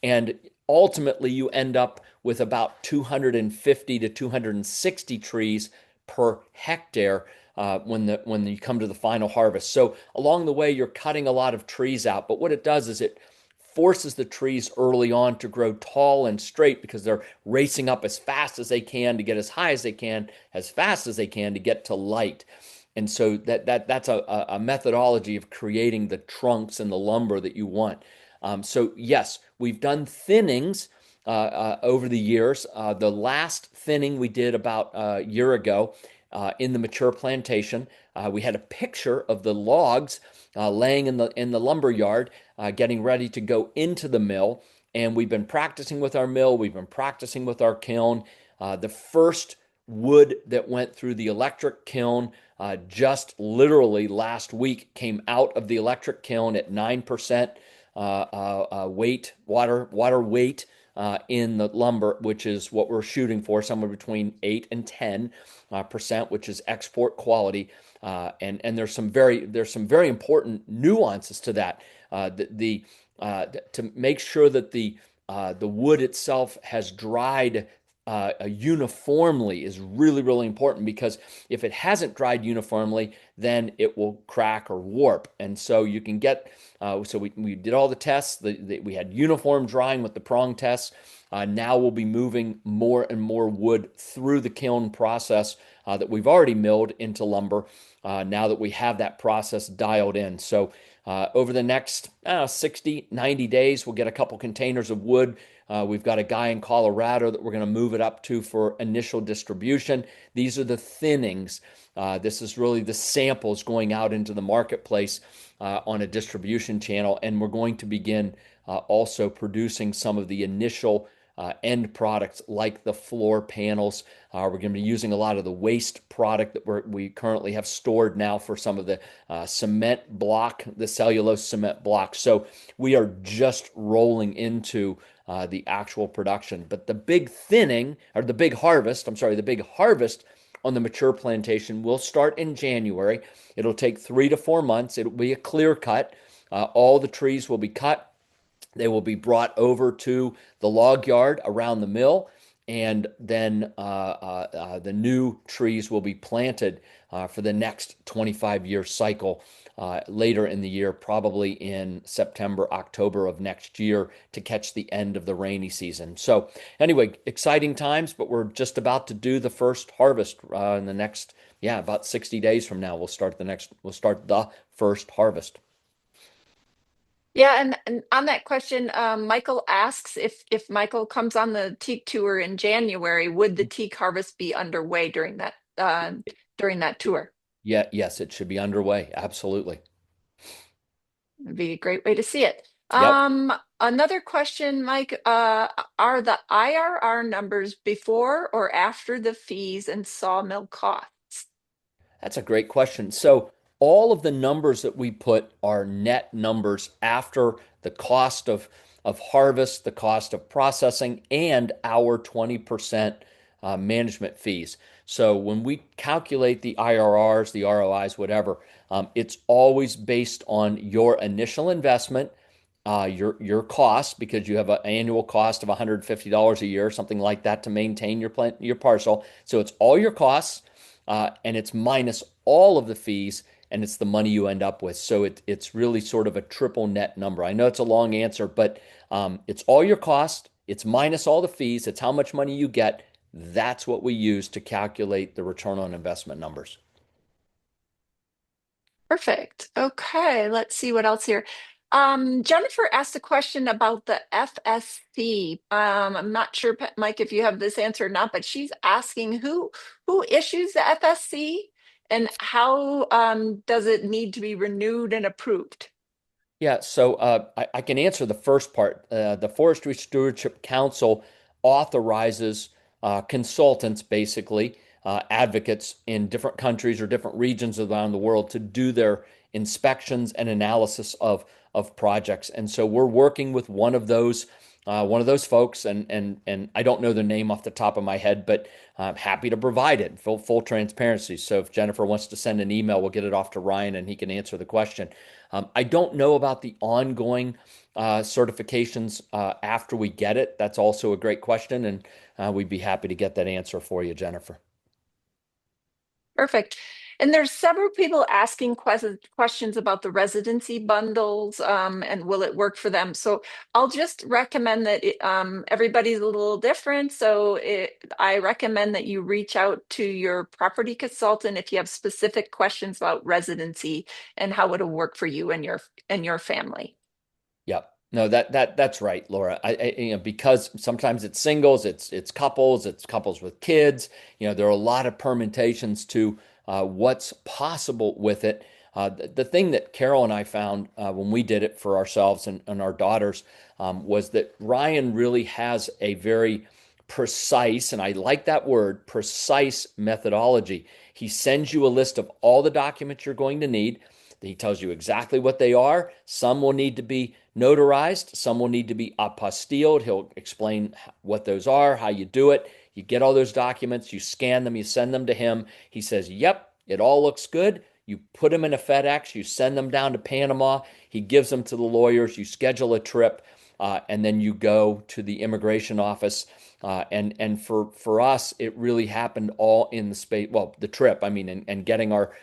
And ultimately, you end up with about 250 to 260 trees per hectare when you come to the final harvest. So along the way, you're cutting a lot of trees out, but what it does is it forces the trees early on to grow tall and straight because they're racing up as fast as they can to get as high as they can, as fast as they can to get to light. And so that's a methodology of creating the trunks and the lumber that you want. So yes, we've done thinnings over the years. The last thinning we did about a year ago in the mature plantation. We had a picture of the logs laying in the lumber yard, getting ready to go into the mill. And we've been practicing with our mill. We've been practicing with our kiln. The first wood that went through the electric kiln just literally last week came out of the electric kiln at 9% weight, water weight in the lumber, which is what we're shooting for, somewhere between 8 and 10%, which is export quality. And there's some very important nuances to that. To make sure that the wood itself has dried uniformly is really, really important, because if it hasn't dried uniformly, then it will crack or warp. And so you can get, so we did all the tests. We had uniform drying with the prong tests. Now we'll be moving more and more wood through the kiln process that we've already milled into lumber, now that we have that process dialed in. So over the next 60, 90 days, we'll get a couple containers of wood. We've got a guy in Colorado that we're going to move it up to for initial distribution. These are the thinnings. This is really the samples going out into the marketplace on a distribution channel. And we're going to begin also producing some of the initial end products like the floor panels. We're going to be using a lot of the waste product that we currently have stored now for some of the cement block, the cellulose cement block. So we are just rolling into the actual production. But the big thinning, or the big harvest, the big harvest on the mature plantation will start in January. It'll take 3 to 4 months. It'll be a clear cut. All the trees will be cut. They will be brought over to the log yard around the mill, and then the new trees will be planted for the next 25-year cycle later in the year, probably in September, October of next year, to catch the end of the rainy season. So anyway, exciting times, but we're just about to do the first harvest in the next, about 60 days from now. We'll start the first harvest. Yeah, and on that question, Michael asks if Michael comes on the teak tour in January, would the teak harvest be underway during that tour? Yeah, yes, it should be underway. Absolutely. It'd be a great way to see it. Yep. Another question, Mike, are the IRR numbers before or after the fees and sawmill costs? That's a great question. So, all of the numbers that we put are net numbers after the cost of harvest, the cost of processing, and our 20% management fees. So, when we calculate the IRRs, the ROIs, whatever, it's always based on your initial investment, your cost, because you have an annual cost of $150 a year, something like that, to maintain your parcel. So, it's all your costs, and it's minus all of the fees, and it's the money you end up with. So it's really sort of a triple net number. I know it's a long answer, but it's all your cost, it's minus all the fees, it's how much money you get. That's what we use to calculate the return on investment numbers. Perfect. Okay, let's see what else here. Jennifer asked a question about the FSC. I'm not sure, Mike, if you have this answer or not, but she's asking who issues the FSC and how does it need to be renewed and approved? Yeah, so I can answer the first part. The Forestry Stewardship Council authorizes consultants, basically, advocates in different countries or different regions around the world to do their inspections and analysis of projects. And so we're working with one of those folks, and I don't know the name off the top of my head, but I'm happy to provide it, full transparency. So if Jennifer wants to send an email, we'll get it off to Ryan and he can answer the question. I don't know about the ongoing certifications after we get it. That's also a great question, and we'd be happy to get that answer for you, Jennifer. Perfect. And there's several people asking questions about the residency bundles and will it work for them? So I'll just recommend that everybody's a little different. So I recommend that you reach out to your property consultant if you have specific questions about residency and how it'll work for you and your family. Yep. No, that's right, Laura. Because sometimes it's singles, it's couples with kids. There are a lot of permutations to what's possible with it. The thing that Carol and I found when we did it for ourselves and our daughters was that Ryan really has a very precise, and I like that word, precise methodology. He sends you a list of all the documents you're going to need. He tells you exactly what they are. Some will need to be notarized, some will need to be apostilled. He'll explain what those are, how you do it. You get all those documents, you scan them, you send them to him. He says, "Yep, it all looks good." You put them in a FedEx, you send them down to Panama. He gives them to the lawyers. You schedule a trip, and then you go to the immigration office. And for us, it really happened all in the space. Well, the trip, I mean, and getting our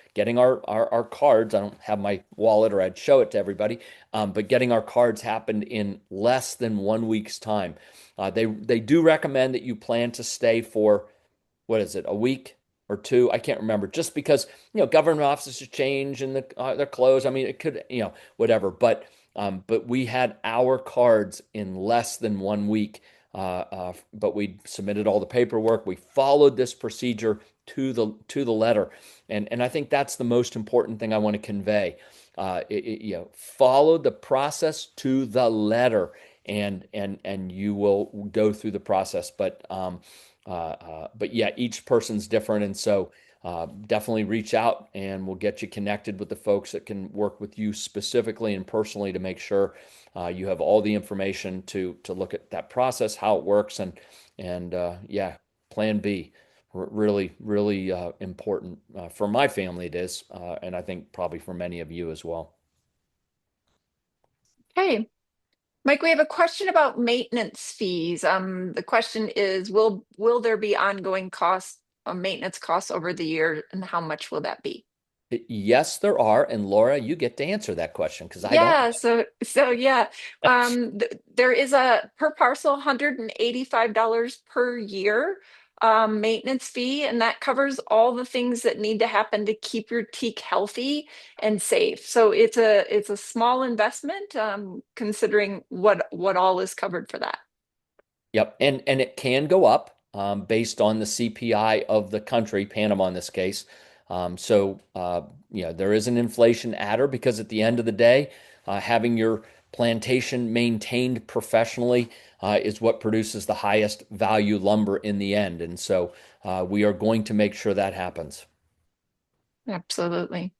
cards. I don't have my wallet, or I'd show it to everybody. But getting our cards happened in less than 1 week's time. They do recommend that you plan to stay for, what is it, a week or two? I can't remember. Just because government offices change and they're closed. I mean, it could, whatever. But we had our cards in less than 1 week. But we submitted all the paperwork. We followed this procedure to the letter, and I think that's the most important thing I want to convey. Follow the process to the letter, and you will go through the process. But yeah, each person's different, and so definitely reach out, and we'll get you connected with the folks that can work with you specifically and personally to make sure you have all the information to look at that process, how it works, and yeah, Plan B, really really important for my family. It is, and I think probably for many of you as well. Okay. Mike, we have a question about maintenance fees. The question is, will there be ongoing costs, maintenance costs over the year, and how much will that be? Yes, there are, and Laura, you get to answer that question because I don't. Yeah, so yeah, there is a per parcel $185 per year maintenance fee, and that covers all the things that need to happen to keep your teak healthy and safe. So it's a small investment, considering what all is covered for that. Yep, and it can go up based on the CPI of the country, Panama in this case. There is an inflation adder because at the end of the day, having your plantation maintained professionally is what produces the highest value lumber in the end. And so we are going to make sure that happens. Absolutely.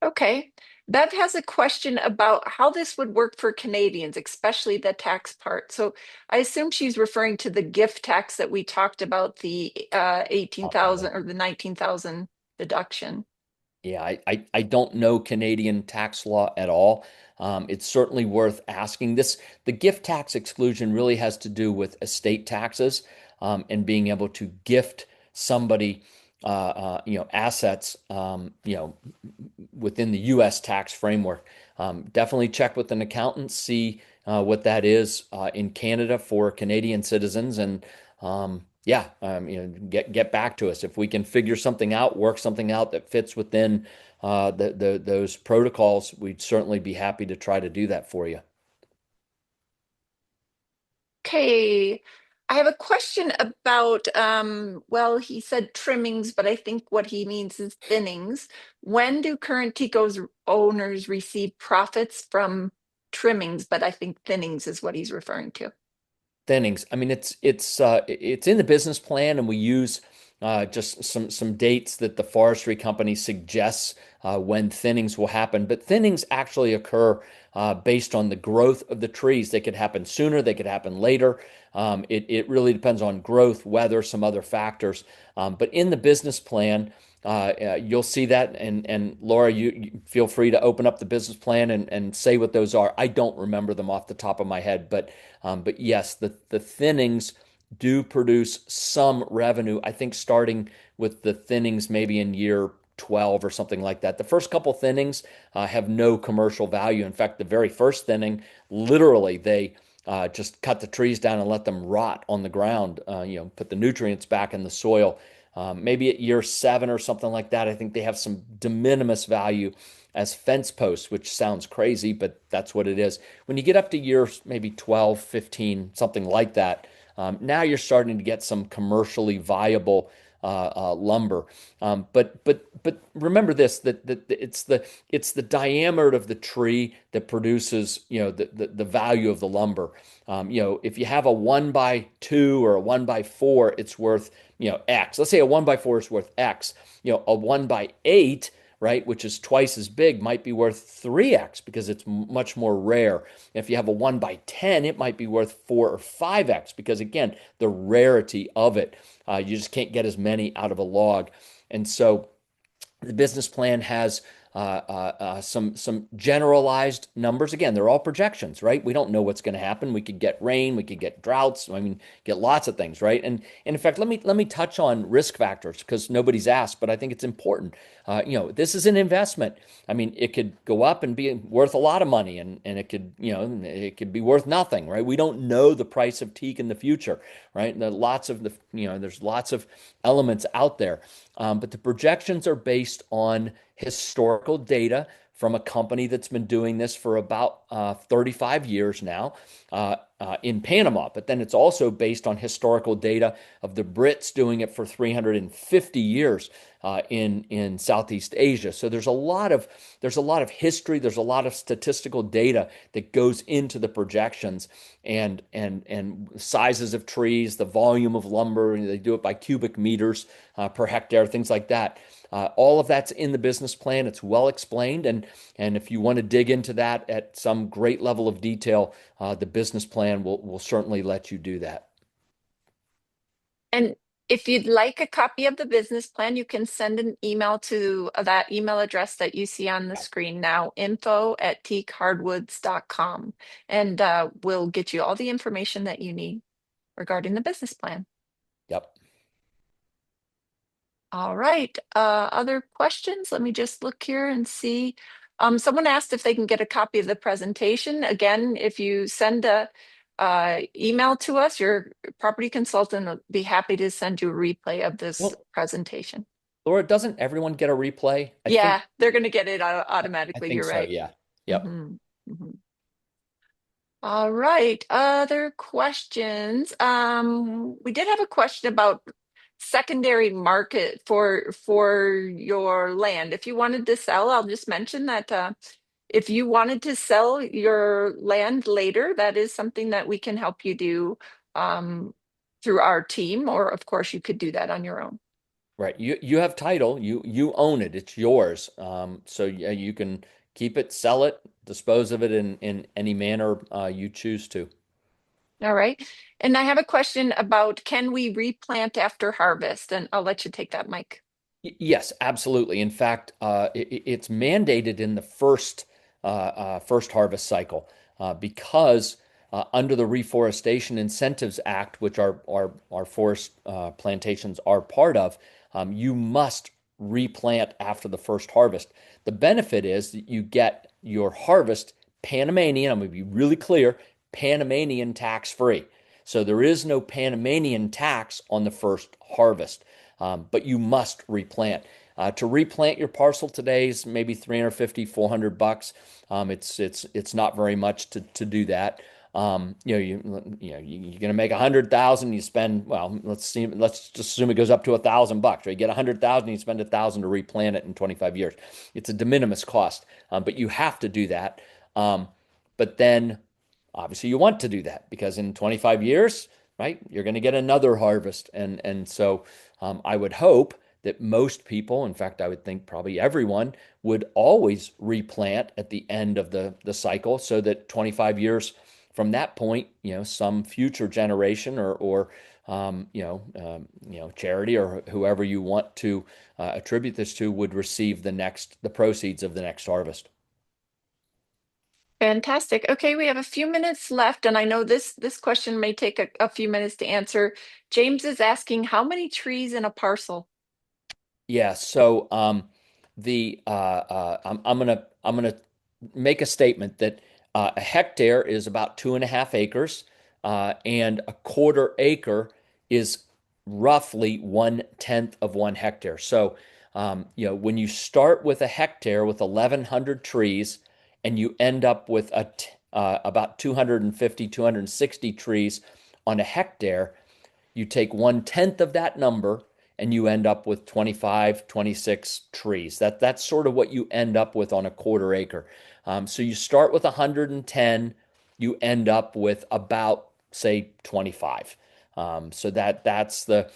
Okay. Bev has a question about how this would work for Canadians, especially the tax part. So I assume she's referring to the gift tax that we talked about, the 18,000 or the 19,000 deduction. Yeah, I don't know Canadian tax law at all. It's certainly worth asking. The gift tax exclusion really has to do with estate taxes and being able to gift somebody, assets, within the U.S. tax framework. Definitely check with an accountant, see what that is in Canada for Canadian citizens, and get back to us if we can figure something out, work something out that fits within those protocols. We'd certainly be happy to try to do that for you. Okay. I have a question about, well, he said trimmings, but I think what he means is thinnings. When do current Tico's owners receive profits from trimmings? But I think thinnings is what he's referring to. Thinnings. I mean, it's in the business plan, and we use just some dates that the forestry company suggests when thinnings will happen. But thinnings actually occur based on the growth of the trees. They could happen sooner, they could happen later. It really depends on growth, weather, some other factors. But in the business plan, you'll see that. And Laura, you feel free to open up the business plan and say what those are. I don't remember them off the top of my head, but yes, the thinnings do produce some revenue. I think starting with the thinnings maybe in year 12 or something like that. The first couple thinnings have no commercial value. In fact, the very first thinning, literally, they just cut the trees down and let them rot on the ground, put the nutrients back in the soil. Maybe at year 7 or something like that, I think they have some de minimis value as fence posts, which sounds crazy, but that's what it is. When you get up to years maybe 12, 15, something like that, now you're starting to get some commercially viable lumber. But remember this, that it's the diameter of the tree that produces the value of the lumber. If you have a 1x2 or a 1x4, it's worth X. Let's say a 1x4 is worth X. A 1x8, right, which is twice as big, might be worth 3x because it's much more rare. If you have a 1x10, it might be worth 4 or 5x because, again, the rarity of it. You just can't get as many out of a log. And so the business plan has some generalized numbers. Again, they're all projections, right? We don't know what's going to happen. We could get rain, we could get droughts. I mean, get lots of things, right? And in fact, let me touch on risk factors because nobody's asked, but I think it's important. This is an investment. I mean, it could go up and be worth a lot of money, and it could be worth nothing, right? We don't know the price of teak in the future, right? And there's lots of elements out there, but the projections are based on historical data from a company that's been doing this for about 35 years now in Panama. But then it's also based on historical data of the Brits doing it for 350 years in Southeast Asia. So there's a lot of history, there's a lot of statistical data that goes into the projections and sizes of trees, the volume of lumber. They do it by cubic meters per hectare, things like that. All of that's in the business plan. It's well explained, and if you want to dig into that at some great level of detail, the business plan will certainly let you do that. And if you'd like a copy of the business plan, you can send an email to that email address that you see on the screen now, info@teakhardwoods.com, and we'll get you all the information that you need regarding the business plan. Yep. All right. Other questions? Let me just look here and see. Someone asked if they can get a copy of the presentation. Again, if you send email to us. Your property consultant will be happy to send you a replay of this Well, presentation. Laura, doesn't everyone get a replay? Yeah, they're going to get it I automatically. think You're so, right. yeah. Yep. hmm All right. Other questions? We did have a question about secondary market for your land. If you wanted to sell, I'll just mention that if you wanted to sell your land later, that is something that we can help you do through our team, or of course you could do that on your own. Right. You have title. You own it. It's yours. So yeah, you can keep it, sell it, dispose of it in any manner you choose to. All right. And I have a question about, can we replant after harvest? And I'll let you take that, Mike. Yes, absolutely. In fact, it's mandated in the first harvest cycle because under the Reforestation Incentives Act, which our forest plantations are part of, you must replant after the first harvest. The benefit is that you get your harvest Panamanian. I'm going to be really clear: Panamanian tax free. So there is no Panamanian tax on the first harvest. But you must replant. To replant your parcel today is maybe 350, $400. It's not very much to do that. You're gonna make 100,000. You spend, well, let's just assume it goes up to $1,000. Right, you get 100,000, you spend 1,000 to replant it in 25 years. It's a de minimis cost, but you have to do that. But then obviously you want to do that because in 25 years, right, you're going to get another harvest. And so I would hope that most people, in fact, I would think probably everyone, would always replant at the end of the cycle so that 25 years from that point, some future generation or charity or whoever you want to attribute this to would receive the proceeds of the next harvest. Fantastic. Okay, we have a few minutes left, and I know this question may take a few minutes to answer. James is asking, how many trees in a parcel? Yeah, so I'm gonna make a statement that a hectare is about 2.5 acres, and a quarter acre is roughly 1/10 of 1 hectare. So when you start with a hectare with 1,100 trees, and you end up with about 250, 260 trees on a hectare, you take 1/10 of that number and you end up with 25, 26 trees. That's sort of what you end up with on a quarter acre. So you start with 110, you end up with about, say, 25. So that's the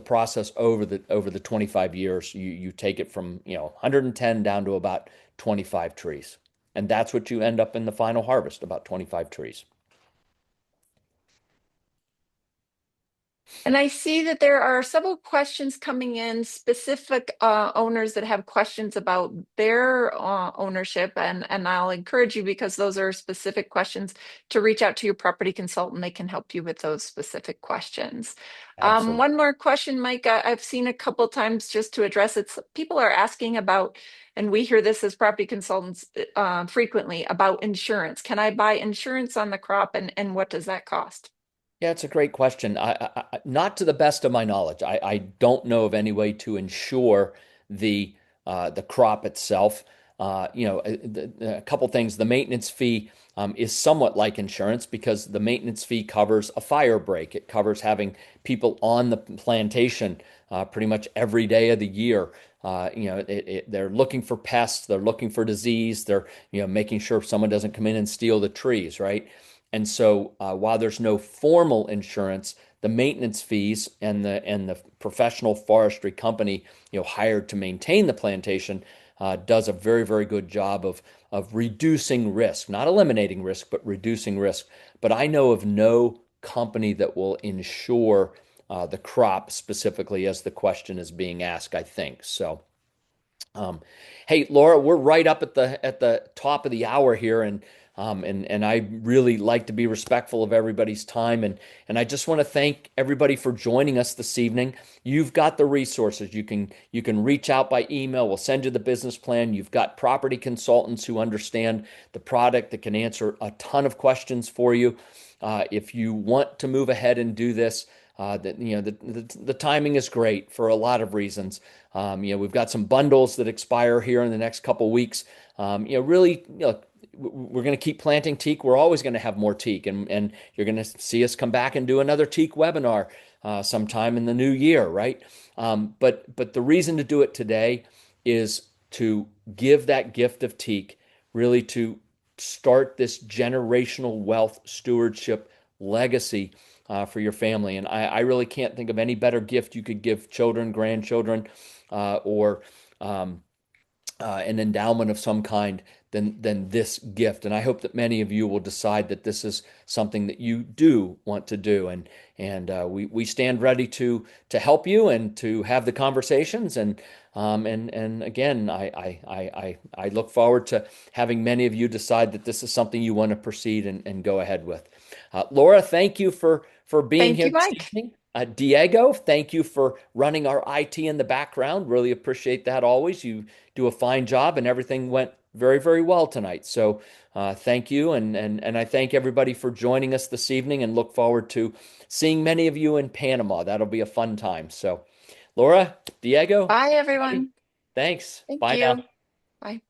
process over the 25 years. You take it from 110 down to about 25 trees. And that's what you end up in the final harvest, about 25 trees. And I see that there are several questions coming in, specific owners that have questions about their ownership. And I'll encourage you, because those are specific questions, to reach out to your property consultant. They can help you with those specific questions. Absolutely. One more question, Mike. I've seen a couple times, just to address it. People are asking about, and we hear this as property consultants frequently, about insurance. Can I buy insurance on the crop, and what does that cost? Yeah, it's a great question. Not to the best of my knowledge. I don't know of any way to ensure the crop itself. A couple things. The maintenance fee is somewhat like insurance because the maintenance fee covers a fire break. It covers having people on the plantation pretty much every day of the year. They're looking for pests. They're looking for disease. They're making sure someone doesn't come in and steal the trees, right? And so, while there's no formal insurance, the maintenance fees and the professional forestry company hired to maintain the plantation does a very, very good job of reducing risk, not eliminating risk, but reducing risk. But I know of no company that will insure the crop specifically, as the question is being asked, I think. So, um, hey, Laura, we're right up at the top of the hour here, and And I really like to be respectful of everybody's time. And I just want to thank everybody for joining us this evening. You've got the resources. You can reach out by email. We'll send you the business plan. You've got property consultants who understand the product that can answer a ton of questions for you. If you want to move ahead and do this, the timing is great for a lot of reasons. We've got some bundles that expire here in the next couple of weeks. Really, we're going to keep planting teak. We're always going to have more teak, and you're going to see us come back and do another teak webinar sometime in the new year, right? But the reason to do it today is to give that gift of teak, really to start this generational wealth stewardship legacy for your family. And I really can't think of any better gift you could give children, grandchildren, or an endowment of some kind than this gift. And I hope that many of you will decide that this is something that you do want to do. And we stand ready to help you and to have the conversations. And again, I look forward to having many of you decide that this is something you want to proceed and go ahead with. Laura, thank you for being Thank here you, this Mike. evening. Diego, thank you for running our IT in the background. Really appreciate that always. You do a fine job, and everything went very, very well tonight. So thank you, and I thank everybody for joining us this evening, and look forward to seeing many of you in Panama. That'll be a fun time. So, Laura, Diego, Bye, everybody, everyone. thanks. Thank Bye now. you. Bye.